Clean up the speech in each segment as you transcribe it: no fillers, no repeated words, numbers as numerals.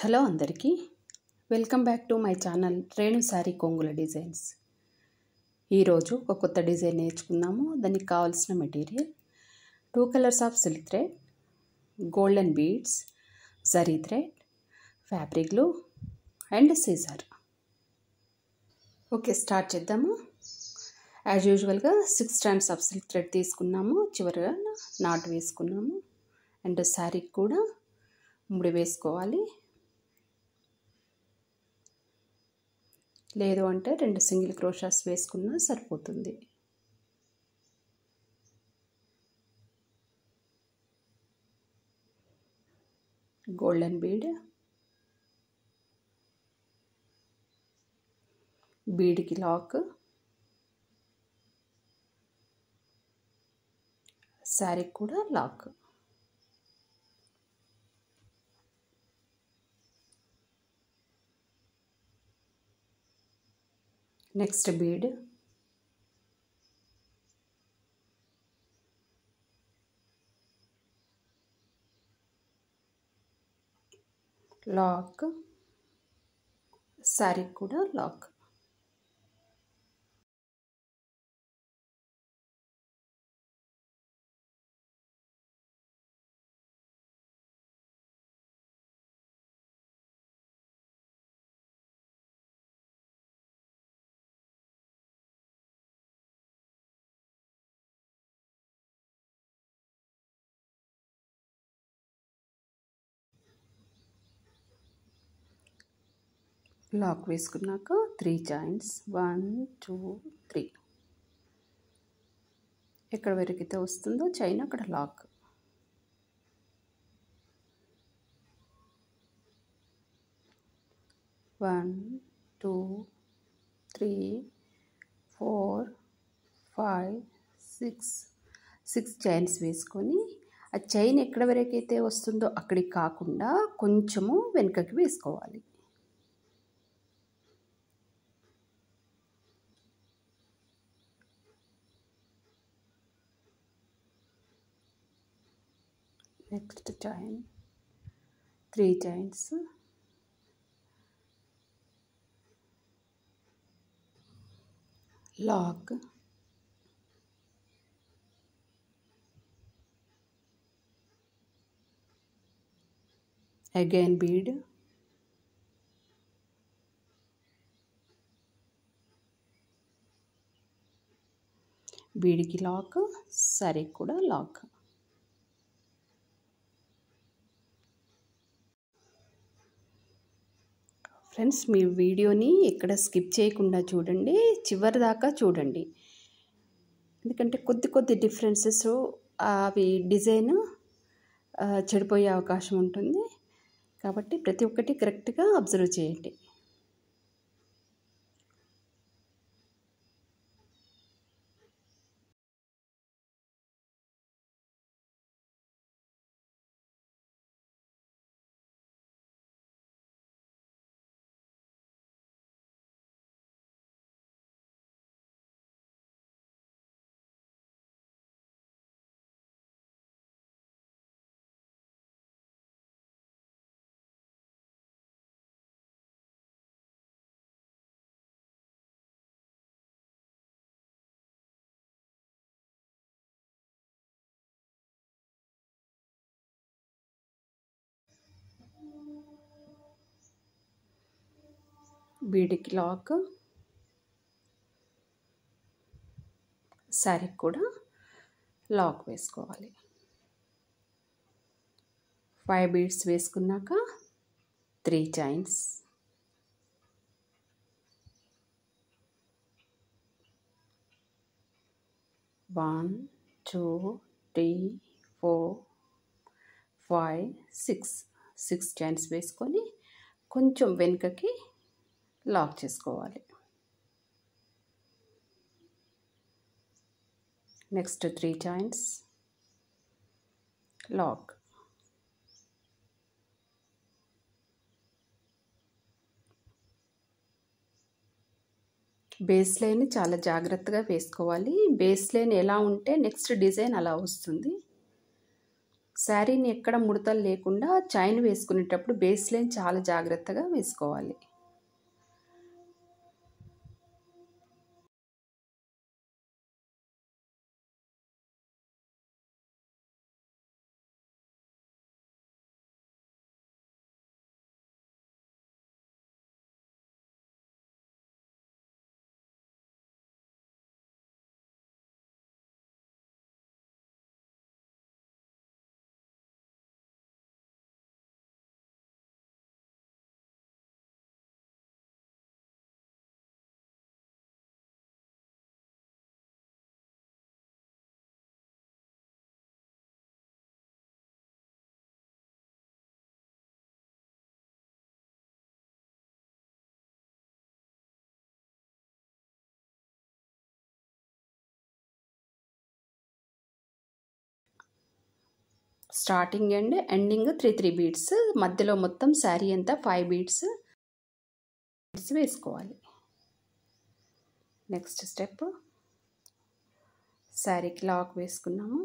Hello అందరికీ welcome back to my channel Renu saree కొంగుల designs. ఈరోజు ఒక కొత్త డిజైన్ నేర్చుకుందాము. దానికి కావాల్సిన material 2 colours of silk thread, golden beads, zari thread, fabric glue and scissor. Okay, start చేద్దాము. యాజ్ యూజువల్గా 6 స్ట్రాండ్స్ ఆఫ్ సిల్క్ థ్రెడ్ తీసుకున్నాము, చివరిగా నాట్ వేసుకున్నాము. అండ్ శారీకి కూడా ముడి వేసుకోవాలి. లేదు అంటే 2 సింగిల్ క్రోషాస్ వేసుకున్నా సరిపోతుంది. గోల్డెన్ బీడ్కి లాక్, శారీకి కూడా lock. Next bead, lock, sari కూడా లాక్. లాక్ వేసుకున్నాక 3 జాయింట్స్ 1 2 3. ఎక్కడ వరకైతే వస్తుందో చైన్ అక్కడ లాక్. వన్ 2 3 4 5 6 చైన్స్ వేసుకొని ఆ చైన్ ఎక్కడ వరకైతే వస్తుందో అక్కడికి కాకుండా కొంచెము వెనుకకి వేసుకోవాలి. Next chain 3 chains, lock, again bead, బీడ్కి లాక్, సారీ కూడా లాక్. ఫ్రెండ్స్, మీ వీడియోని ఎక్కడ స్కిప్ చేయకుండా చూడండి, చివరి దాకా చూడండి. ఎందుకంటే కొద్ది డిఫరెన్సెస్ అవి డిజైన్ చెడిపోయే అవకాశం ఉంటుంది. కాబట్టి ప్రతి ఒక్కటి కరెక్ట్గా అబ్జర్వ్ చేయండి. బీడ్కి లాక్, శారీకి కూడా లాక్ వేసుకోవాలి. 5 బీడ్స్ వేసుకున్నాక 3 చైన్స్, వన్ 2 3 4 5 6 చైన్స్ వేసుకొని కొంచెం వెనుకకి లాక్ చేసుకోవాలి. Next 3 chains, lock. Base line చాలా జాగ్రత్తగా వేసుకోవాలి. బేస్ లైన్ ఎలా ఉంటే నెక్స్ట్ డిజైన్ అలా వస్తుంది. శారీని ఎక్కడ ముడతలు లేకుండా చైన్ వేసుకునేటప్పుడు బేస్ లైన్ చాలా జాగ్రత్తగా వేసుకోవాలి. స్టార్టింగ్ అండ్ ఎండింగ్ 3 బీడ్స్, మధ్యలో మొత్తం శారీ అంతా 5 బీడ్స్ వేసుకోవాలి. నెక్స్ట్ స్టెప్ శారీకి లాక్ వేసుకున్నాము.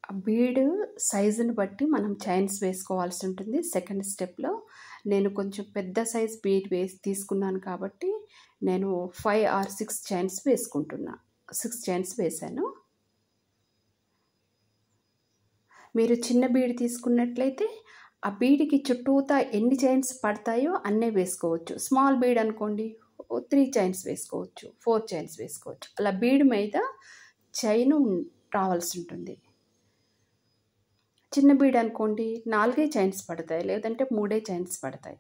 ఆ బీడ్ సైజుని బట్టి మనం చైన్స్ వేసుకోవాల్సి ఉంటుంది. సెకండ్ స్టెప్లో నేను కొంచెం పెద్ద సైజ్ బీడ్ తీసుకున్నాను కాబట్టి నేను 5 or 6 చైన్స్ వేసుకుంటున్నా. 6 చైన్స్ వేసాను. మీరు చిన్న బీడ్ తీసుకున్నట్లయితే ఆ బీడ్కి చుట్టూతా ఎన్ని చైన్స్ పడతాయో అన్నే వేసుకోవచ్చు. స్మాల్ బీడ్ అనుకోండి 3 చైన్స్ వేసుకోవచ్చు, 4 చైన్స్ వేసుకోవచ్చు. అలా బీడ్ మీద చైను రావాల్సి ఉంటుంది. చిన్న బీడ్ అనుకోండి 4 చైన్స్ పడతాయి, లేదంటే 3 చైన్స్ పడతాయి.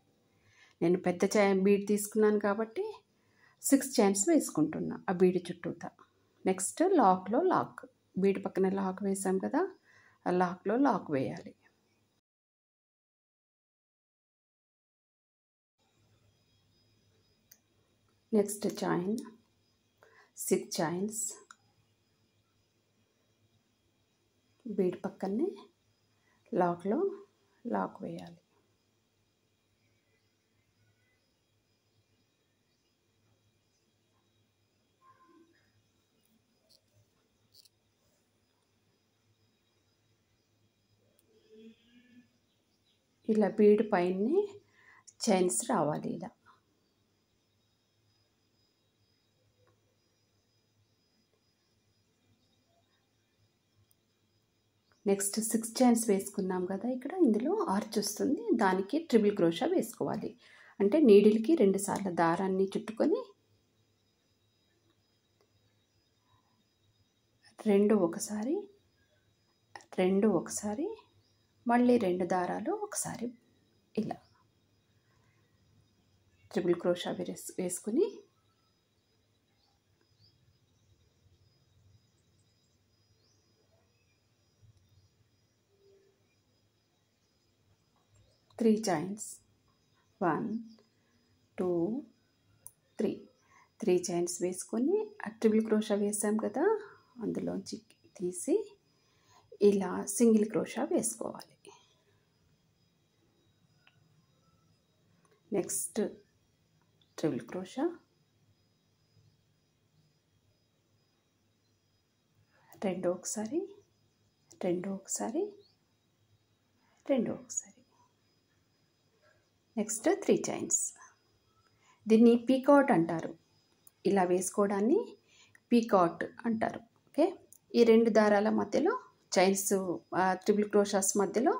నేను పెద్ద బీడ్ తీసుకున్నాను కాబట్టి 6 చైన్స్ వేసుకుంటున్నా ఆ బీడ్ చుట్టూతా. నెక్స్ట్ లాక్లో లాక్, బీడ్ పక్కన లాక్ వేసాం కదా, ఆ లాక్లో లాక్ వేయాలి. నెక్స్ట్ చైన్ 6 చైన్స్ బీడ్ పక్కనే లాక్లో లాక్ వేయాలి. ఇలా బీడ్ పైనే చైన్స్ రావాలి ఇలా. నెక్స్ట్ 6 చైన్స్ వేసుకున్నాం కదా, ఇక్కడ ఇందులో ఆర్చ్ వస్తుంది, దానికి ట్రిపుల్ క్రోషా వేసుకోవాలి. అంటే నీడిల్కి 2 సార్లు దారాన్ని చుట్టుకొని 2 ఒకసారి, 2 ఒకసారి, మళ్ళీ 2 దారాలు ఒకసారి ఇలా ట్రిపుల్ క్రోషా వేసుకుని త్రీ చైన్స్ 1 2 3 3 చైన్స్ వేసుకొని ఆ ట్రిపుల్ క్రోషా వేసాం కదా, అందులోంచి తీసి ఇలా సింగిల్ క్రోషా వేసుకోవాలి. నెక్స్ట్ ట్రిపుల్ క్రోషా, రెండో ఒకసారి, రెండో ఒకసారి, రెండో ఒకసారి. Next 3 chains. దీన్ని పీకాట్ అంటారు. ఇలా వేసుకోవడాన్ని పీకాట్ అంటారు. ఓకే, ఈ 2 దారాల మధ్యలో చైన్స్ ట్రిపుల్ క్రోషాస్ మధ్యలో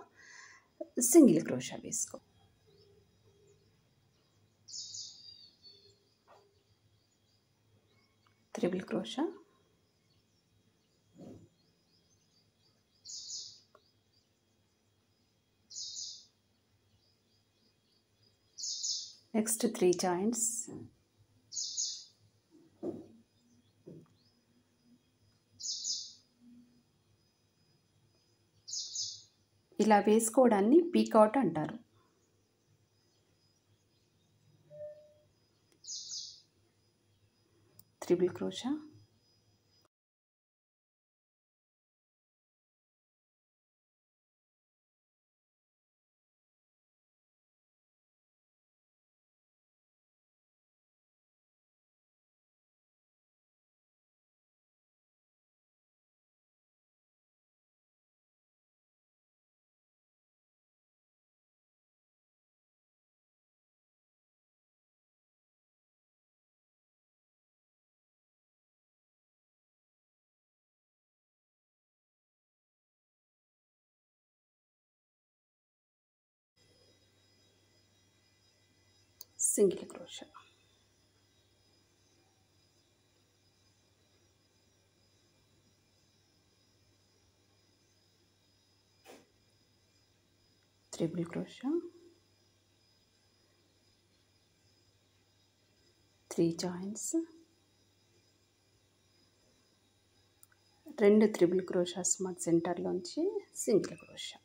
సింగిల్ క్రోషా వేసుకో. ట్రిపుల్ క్రోషా, నెక్స్ట్ 3 చైన్స్, ఇలా వేసుకోవడాన్ని పీకాట్ అంటారు. Triple crochet, single crochet, triple crochet, 3 joints, 2 triple crochets మధ్య సెంటర్లోంచి single crochet,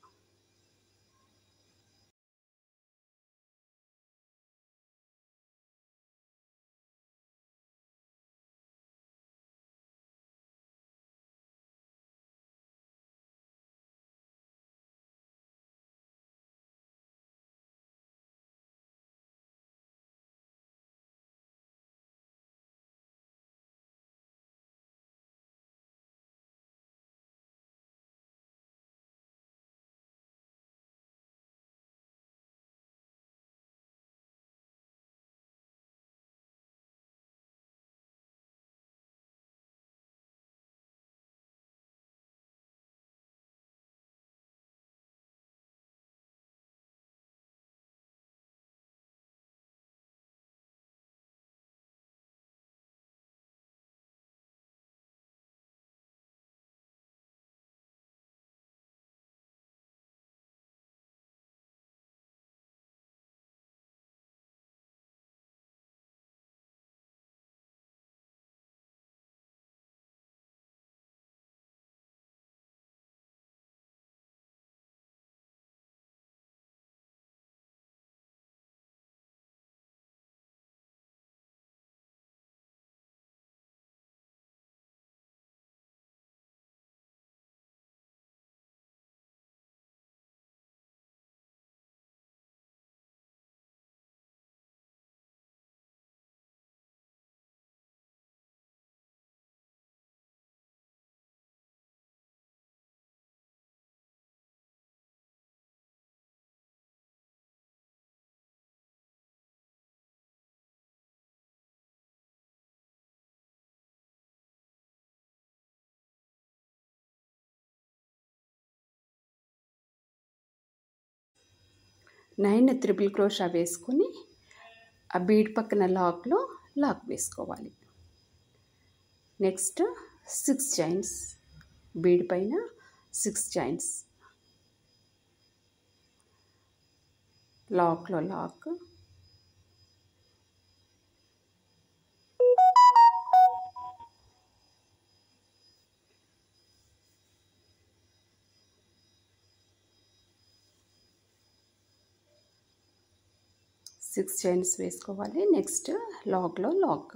nine triple crochet వేసుకొని ఆ బీడ్ పక్కన లాక్లో లాక్ వేసుకోవాలి. నెక్స్ట్ 6 చైన్స్, బీడ్ పైన 6 చైన్స్, లాక్లో లాక్, సిక్స్ చైన్స్ వేసుకోవాలి. నెక్స్ట్ లాక్లో లాక్,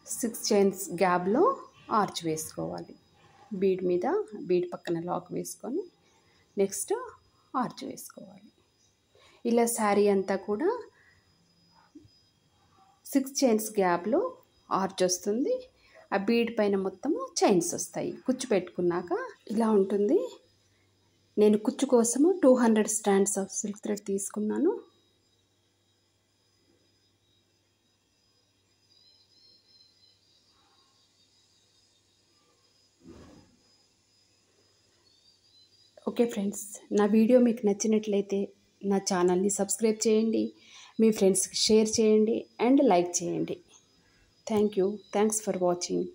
సిక్స్ చైన్స్ గ్యాప్లో ఆర్చ్ వేసుకోవాలి. బీడ్ మీద బీడ్ పక్కన లాక్ వేసుకొని నెక్స్ట్ ఆర్చ్ వేసుకోవాలి. ఇలా శారీ అంతా కూడా 6 చైన్స్ గ్యాప్లో ఆర్చ్ వస్తుంది. ఆ బీడ్ పైన మొత్తము చైన్స్ వస్తాయి. కుచ్చు పెట్టుకున్నాక ఇలా ఉంటుంది. నేను కుచ్చు కోసము 200 స్టాండ్స్ ఆఫ్ సిల్క్ థ్రెడ్ తీసుకున్నాను. ఓకే ఫ్రెండ్స్, నా వీడియో మీకు నచ్చినట్లయితే నా ఛానల్ని సబ్స్క్రైబ్ చేయండి, మీ ఫ్రెండ్స్కి షేర్ చేయండి అండ్ లైక్ చేయండి. Thanks for watching.